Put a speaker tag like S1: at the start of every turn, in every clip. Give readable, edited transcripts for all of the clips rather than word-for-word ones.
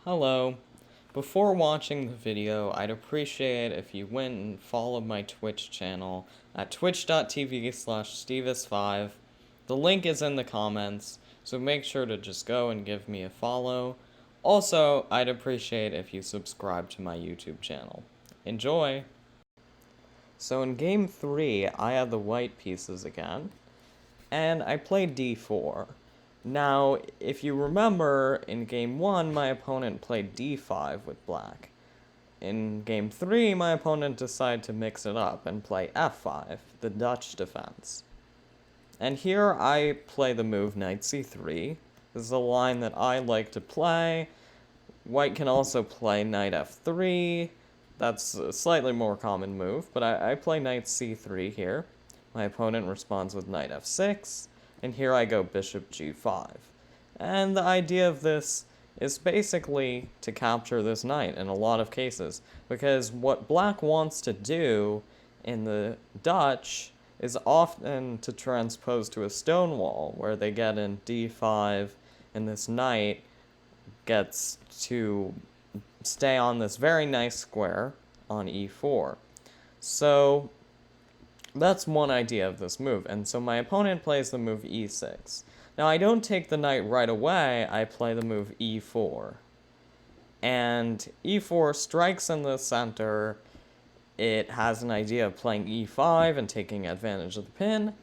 S1: Hello. Before watching the video, I'd appreciate if you went and followed my Twitch channel at twitch.tv/stevis5. The link is in the comments, so make sure to just go and give me a follow. Also, I'd appreciate if you subscribe to my YouTube channel. Enjoy! So in game 3, I had the white pieces again, and I played d4. Now, if you remember, in game 1, my opponent played d5 with black. In game 3, my opponent decided to mix it up and play f5, the Dutch defense. And here I play the move knight c3. This is a line that I like to play. White can also play knight f3. That's a slightly more common move, but I play knight c3 here. My opponent responds with knight f6, and here I go bishop g5. And the idea of this is basically to capture this knight in a lot of cases, because what black wants to do in the Dutch is often to transpose to a stone wall, where they get in d5, and this knight gets to stay on this very nice square on e4. So that's one idea of this move, and so my opponent plays the move e6. Now I don't take the knight right away, I play the move e4. And e4 strikes in the center. It has an idea of playing e5 and taking advantage of the pin,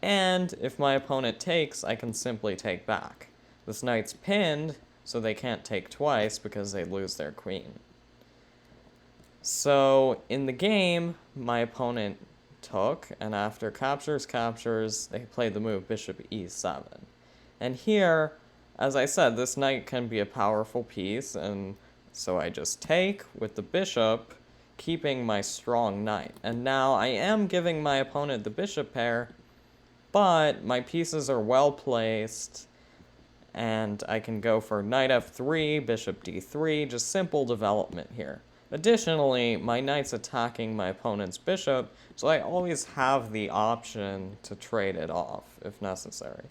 S1: and if my opponent takes, I can simply take back. This knight's pinned, so they can't take twice because they lose their queen. So in the game, my opponent took, and after captures, they played the move bishop e7. And here, as I said, this knight can be a powerful piece, and so I just take with the bishop, keeping my strong knight. And now I am giving my opponent the bishop pair, but my pieces are well placed, and I can go for knight f3, bishop d3, just simple development here. Additionally, my knight's attacking my opponent's bishop, so I always have the option to trade it off if necessary.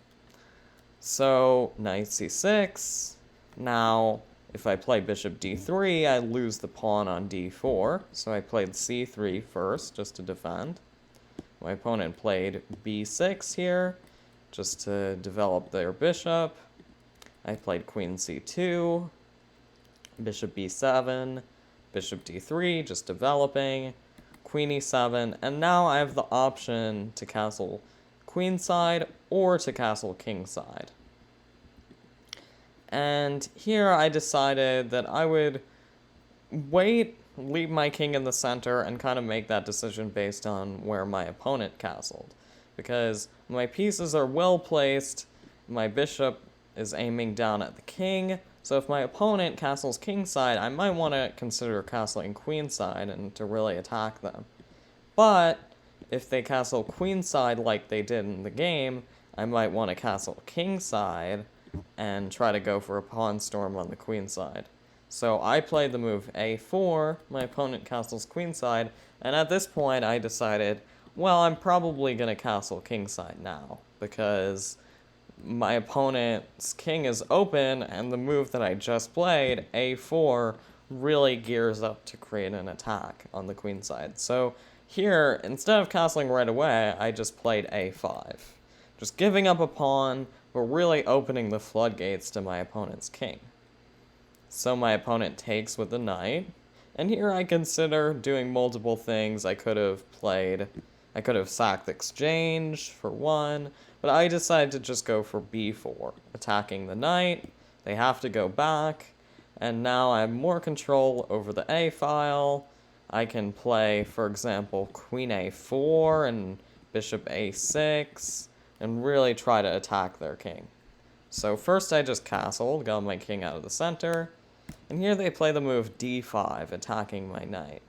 S1: So, knight c6. Now, if I play bishop d3, I lose the pawn on d4, so I played c3 first, just to defend. My opponent played b6 here, just to develop their bishop. I played queen c2, bishop b7, bishop d3, just developing, queen e7, and now I have the option to castle queenside or to castle kingside. And here I decided that I would leave my king in the center, and kind of make that decision based on where my opponent castled. Because my pieces are well placed, my bishop is aiming down at the king, so if my opponent castles kingside, I might want to consider castling queenside and to really attack them. But if they castle queenside like they did in the game, I might want to castle kingside and try to go for a pawn storm on the queenside. So I played the move a4, my opponent castles queenside, and at this point I decided, well, I'm probably going to castle kingside now, because my opponent's king is open, and the move that I just played, a4, really gears up to create an attack on the queenside. So here, instead of castling right away, I just played a5. Just giving up a pawn, but really opening the floodgates to my opponent's king. So my opponent takes with the knight, and here I consider doing multiple things. I could have sacked the exchange for one, but I decided to just go for b4, attacking the knight. They have to go back, and now I have more control over the a file. I can play, for example, queen a4 and bishop a6, and really try to attack their king. So first I just castled, got my king out of the center, and here they play the move d5, attacking my knight.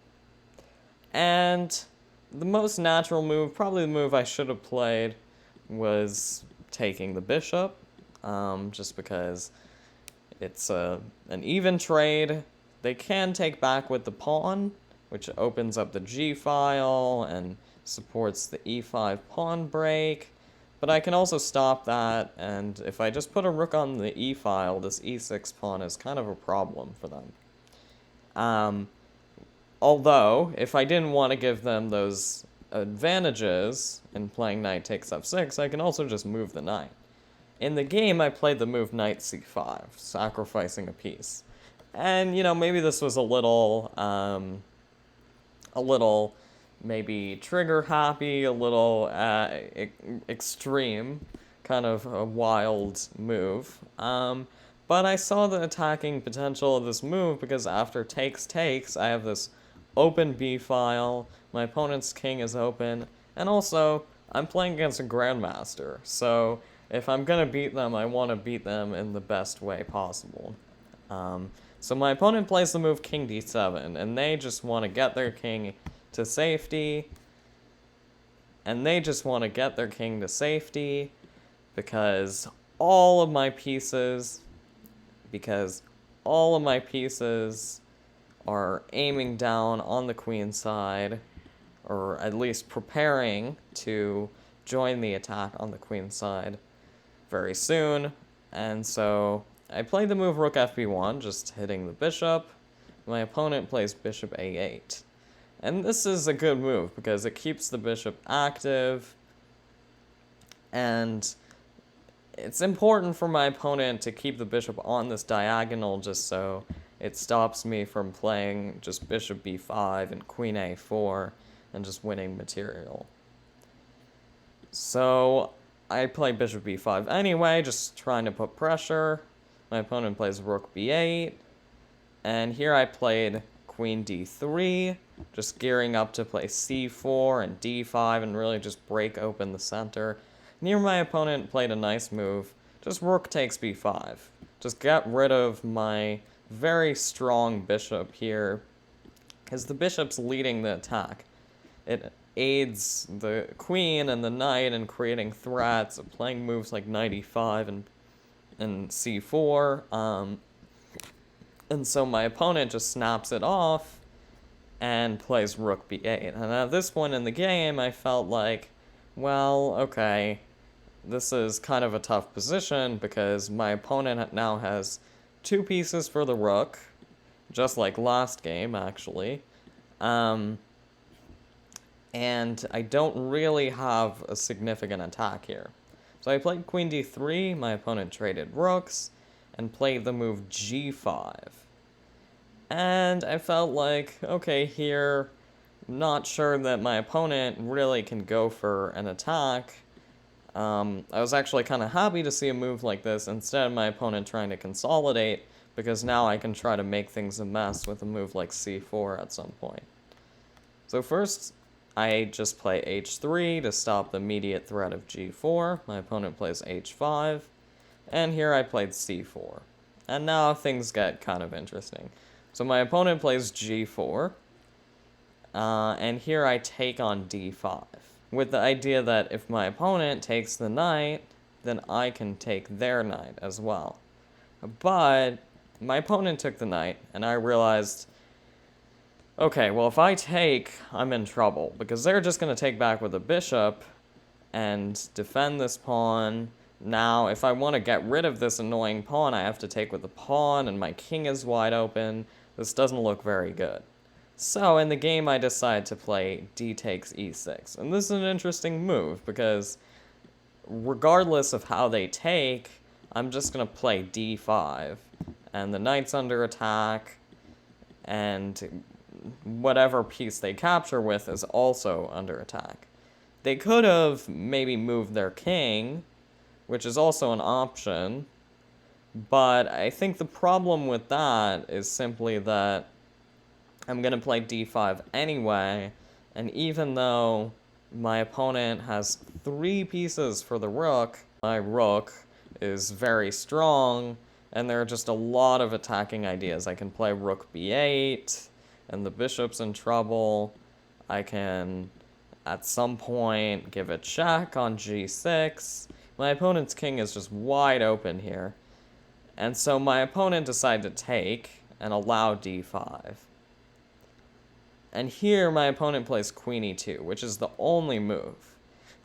S1: And the most natural move, probably the move I should have played, was taking the bishop, just because it's an even trade. They can take back with the pawn, which opens up the g file and supports the e5 pawn break, But I can also stop that, and if I just put a rook on the e-file, this e6 pawn is kind of a problem for them. Although, if I didn't want to give them those advantages in playing knight takes f6, I can also just move the knight. In the game, I played the move knight c5, sacrificing a piece. And, you know, maybe this was a little maybe trigger happy, a little extreme, kind of a wild move. But I saw the attacking potential of this move because after takes, I have this open b-file, my opponent's king is open, and also, I'm playing against a Grandmaster, so if I'm gonna beat them, I want to beat them in the best way possible. So my opponent plays the move king d7, and they just want to get their king to safety, because all of my pieces are aiming down on the queen side, or at least preparing to join the attack on the queen side very soon. And so I played the move rook fb1, just hitting the bishop. My opponent plays bishop a8. And this is a good move because it keeps the bishop active, and it's important for my opponent to keep the bishop on this diagonal just so it stops me from playing just bishop b5 and queen a4 and just winning material. So I play bishop b5 anyway, just trying to put pressure. My opponent plays rook b8, and here I played queen d3, just gearing up to play c4 and d5 and really just break open the center. Near my opponent played a nice move, just rook takes b5. Just get rid of my very strong bishop here, because the bishop's leading the attack. It aids the queen and the knight in creating threats, playing moves like knight e5 and c4, and so my opponent just snaps it off and plays rook b8. And at this point in the game, I felt like, well, okay, this is kind of a tough position because my opponent now has 2 pieces for the rook, just like last game, actually. And I don't really have a significant attack here. So I played queen d3, my opponent traded rooks, and played the move g5. And I felt like, okay, here, not sure that my opponent really can go for an attack. I was actually kind of happy to see a move like this instead of my opponent trying to consolidate, because now I can try to make things a mess with a move like c4 at some point. So first, I just play h3 to stop the immediate threat of g4. My opponent plays h5, and here I played c4. And now things get kind of interesting. So my opponent plays g4, and here I take on d5, with the idea that if my opponent takes the knight, then I can take their knight as well. But my opponent took the knight, and I realized, okay, well, if I take, I'm in trouble, because they're just going to take back with a bishop and defend this pawn. Now, if I want to get rid of this annoying pawn, I have to take with the pawn, and my king is wide open. This doesn't look very good. So, in the game, I decided to play d takes e6. And this is an interesting move, because regardless of how they take, I'm just going to play d5. And the knight's under attack, and whatever piece they capture with is also under attack. They could have maybe moved their king, which is also an option, but I think the problem with that is simply that I'm going to play d5 anyway, and even though my opponent has 3 pieces for the rook, my rook is very strong, and there are just a lot of attacking ideas. I can play rook b8, and the bishop's in trouble. I can, at some point, give a check on g6. My opponent's king is just wide open here. And so my opponent decided to take and allow d5. And here my opponent plays queen e2, which is the only move.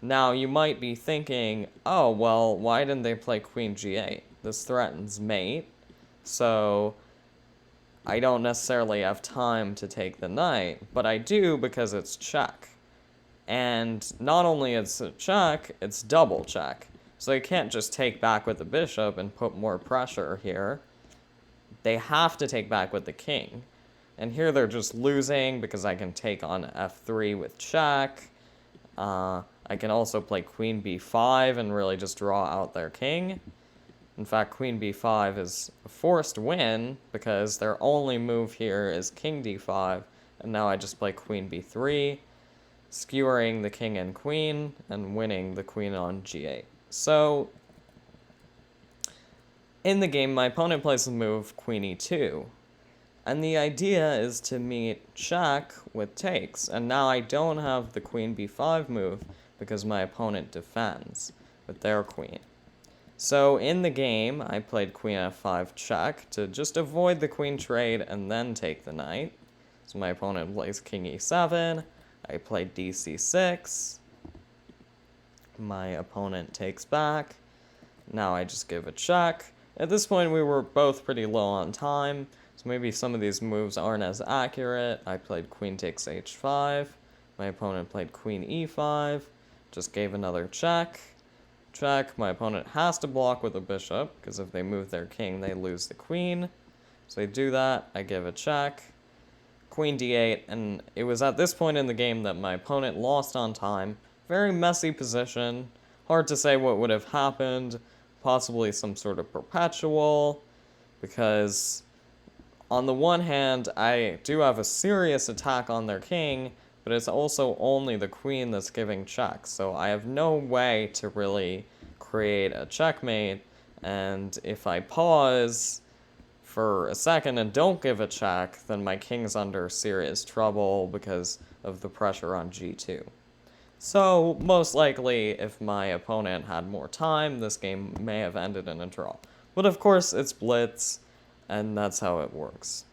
S1: Now, you might be thinking, oh, well, why didn't they play queen g8? This threatens mate, so I don't necessarily have time to take the knight, but I do because it's check. And not only it's a check, it's double check. So they can't just take back with the bishop and put more pressure here. They have to take back with the king. And here they're just losing because I can take on f3 with check. I can also play queen b5 and really just draw out their king. In fact, queen b5 is a forced win because their only move here is king d5, and now I just play queen b3, skewering the king and queen, and winning the queen on g8. So, in the game, my opponent plays the move queen e2, and the idea is to meet check with takes, and now I don't have the queen b5 move because my opponent defends with their queen. So in the game, I played queen f5 check to just avoid the queen trade and then take the knight. So my opponent plays king e7, I played dc6, my opponent takes back, now I just give a check. At this point we were both pretty low on time, so maybe some of these moves aren't as accurate. I played queen takes h5, my opponent played queen e5, just gave another check. Check, my opponent has to block with a bishop, because if they move their king, they lose the queen. So they do that, I give a check. Queen d8, and it was at this point in the game that my opponent lost on time. Very messy position. Hard to say what would have happened. Possibly some sort of perpetual, because on the one hand, I do have a serious attack on their king, but it's also only the queen that's giving checks, so I have no way to really create a checkmate, and if I pause for a second and don't give a check, then my king's under serious trouble because of the pressure on g2. So, most likely, if my opponent had more time, this game may have ended in a draw. But of course, it's blitz, and that's how it works.